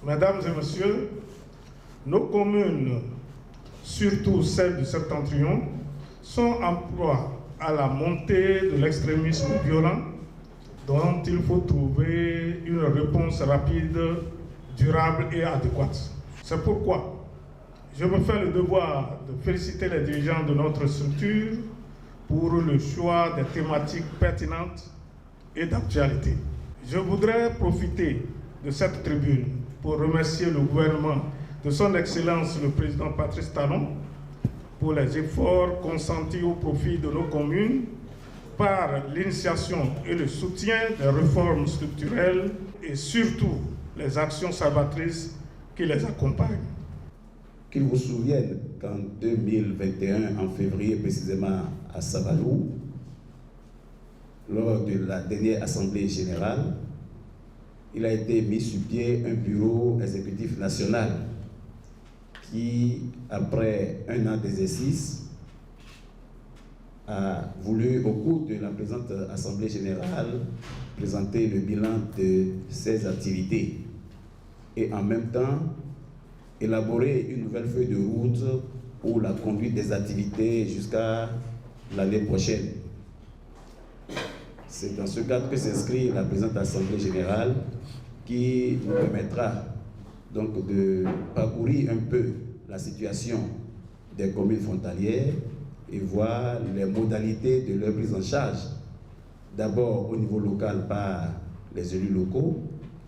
Mesdames et messieurs, nos communes, surtout celles du Septentrion, sont en proie à la montée de l'extrémisme violent dont il faut trouver une réponse rapide, durable et adéquate. C'est pourquoi je me fais le devoir de féliciter les dirigeants de notre structure pour le choix des thématiques pertinentes et d'actualité. Je voudrais profiter de cette tribune pour remercier le gouvernement de son Excellence le Président Patrice Talon pour les efforts consentis au profit de nos communes par l'initiation et le soutien des réformes structurelles et surtout les actions salvatrices qui les accompagnent. Qu'il vous souvienne qu'en 2021, en février précisément à Savalou, lors de la dernière Assemblée générale, il a été mis sur pied un bureau exécutif national qui, après un an d'exercice, a voulu, au cours de la présente Assemblée générale, présenter le bilan de ses activités et en même temps élaborer une nouvelle feuille de route pour la conduite des activités jusqu'à l'année prochaine. C'est dans ce cadre que s'inscrit la présente Assemblée générale qui nous permettra donc de parcourir un peu la situation des communes frontalières et voir les modalités de leur prise en charge, d'abord au niveau local par les élus locaux,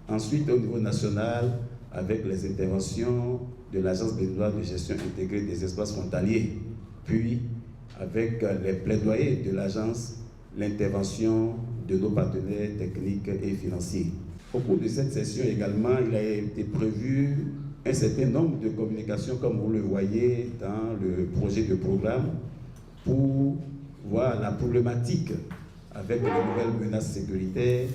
ensuite au niveau national avec les interventions de l'Agence béninoise de gestion intégrée des espaces frontaliers, puis avec les plaidoyers de l'agence, l'intervention de nos partenaires techniques et financiers. Au cours de cette session également, il a été prévu un certain nombre de communications, comme vous le voyez dans le projet de programme, pour voir la problématique avec les nouvelles menaces sécuritaires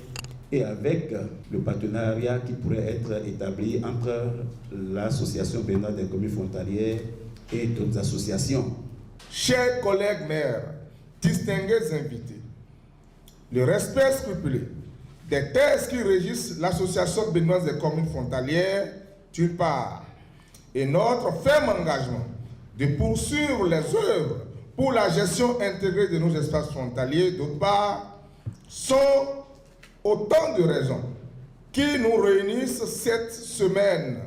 et avec le partenariat qui pourrait être établi entre l'Association béninoise des communes frontalières et d'autres associations. Chers collègues maires, distingués invités, le respect scrupuleux des textes qui régissent l'Association béninoise des communes frontalières, d'une part, et notre ferme engagement de poursuivre les œuvres pour la gestion intégrée de nos espaces frontaliers, d'autre part, sont autant de raisons qui nous réunissent cette semaine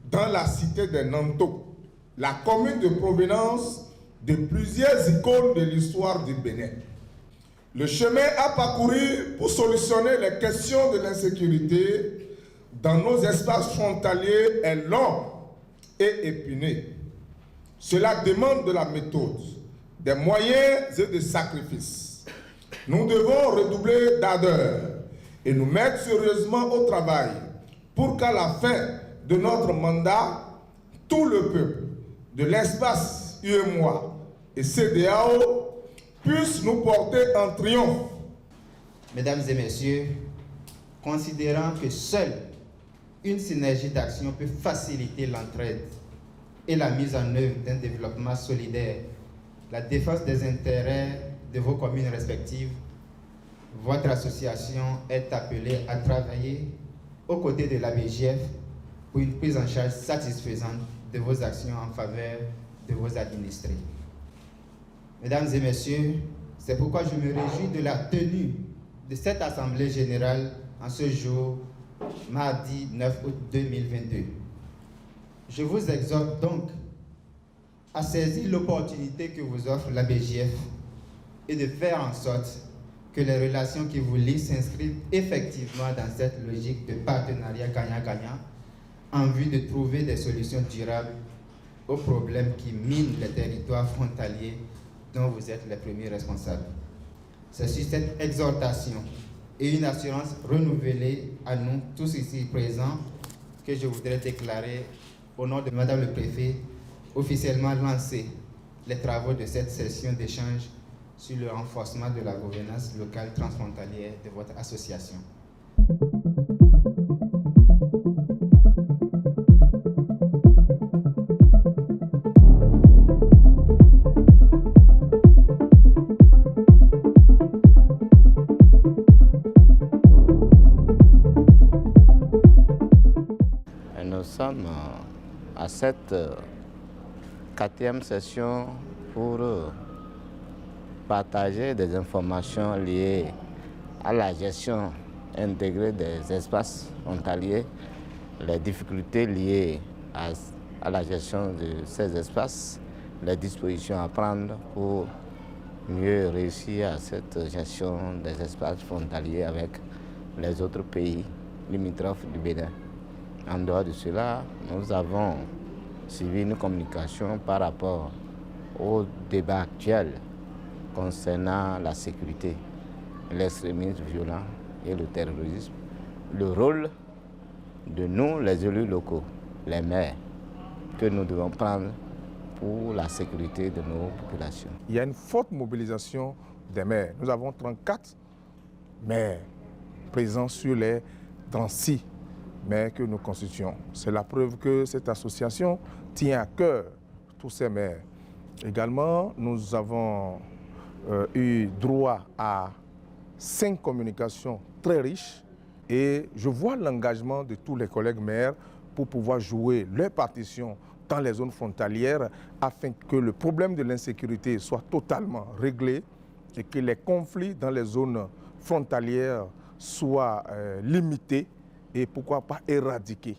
dans la cité de Nanto, la commune de provenance de plusieurs icônes de l'histoire du Bénin. Le chemin à parcourir pour solutionner les questions de l'insécurité dans nos espaces frontaliers est long et épineux. Cela demande de la méthode, des moyens et des sacrifices. Nous devons redoubler d'ardeur et nous mettre sérieusement au travail pour qu'à la fin de notre mandat, tout le peuple de l'espace UEMOA et CEDEAO puisse nous porter en triomphe. Mesdames et messieurs, considérant que seule une synergie d'action peut faciliter l'entraide et la mise en œuvre d'un développement solidaire, la défense des intérêts de vos communes respectives, votre association est appelée à travailler aux côtés de la BGF pour une prise en charge satisfaisante de vos actions en faveur de vos administrés. Mesdames et messieurs, c'est pourquoi je me réjouis de la tenue de cette Assemblée générale en ce jour, mardi 9 août 2022. Je vous exhorte donc à saisir l'opportunité que vous offre la BGF et de faire en sorte que les relations qui vous lient s'inscrivent effectivement dans cette logique de partenariat gagnant-gagnant en vue de trouver des solutions durables aux problèmes qui minent les territoires frontaliers dont vous êtes les premiers responsables. C'est sur cette exhortation et une assurance renouvelée à nous tous ici présents que je voudrais déclarer au nom de Madame le Préfet officiellement lancer les travaux de cette session d'échange sur le renforcement de la gouvernance locale transfrontalière de votre association. sommes à cette 4e session pour partager des informations liées à la gestion intégrée des espaces frontaliers, les difficultés liées à la gestion de ces espaces, les dispositions à prendre pour mieux réussir à cette gestion des espaces frontaliers avec les autres pays limitrophes du Bénin. En dehors de cela, nous avons suivi une communication par rapport au débat actuel concernant la sécurité, l'extrémisme violent et le terrorisme, le rôle de nous, les élus locaux, les maires, que nous devons prendre pour la sécurité de nos populations. Il y a une forte mobilisation des maires. Nous avons 34 maires présents sur les 36 maires que nous constituons. C'est la preuve que cette association tient à cœur tous ces maires. Également, nous avons eu droit à 5 communications très riches et je vois l'engagement de tous les collègues maires pour pouvoir jouer leur partition dans les zones frontalières afin que le problème de l'insécurité soit totalement réglé et que les conflits dans les zones frontalières soient limités et pourquoi pas éradiqués.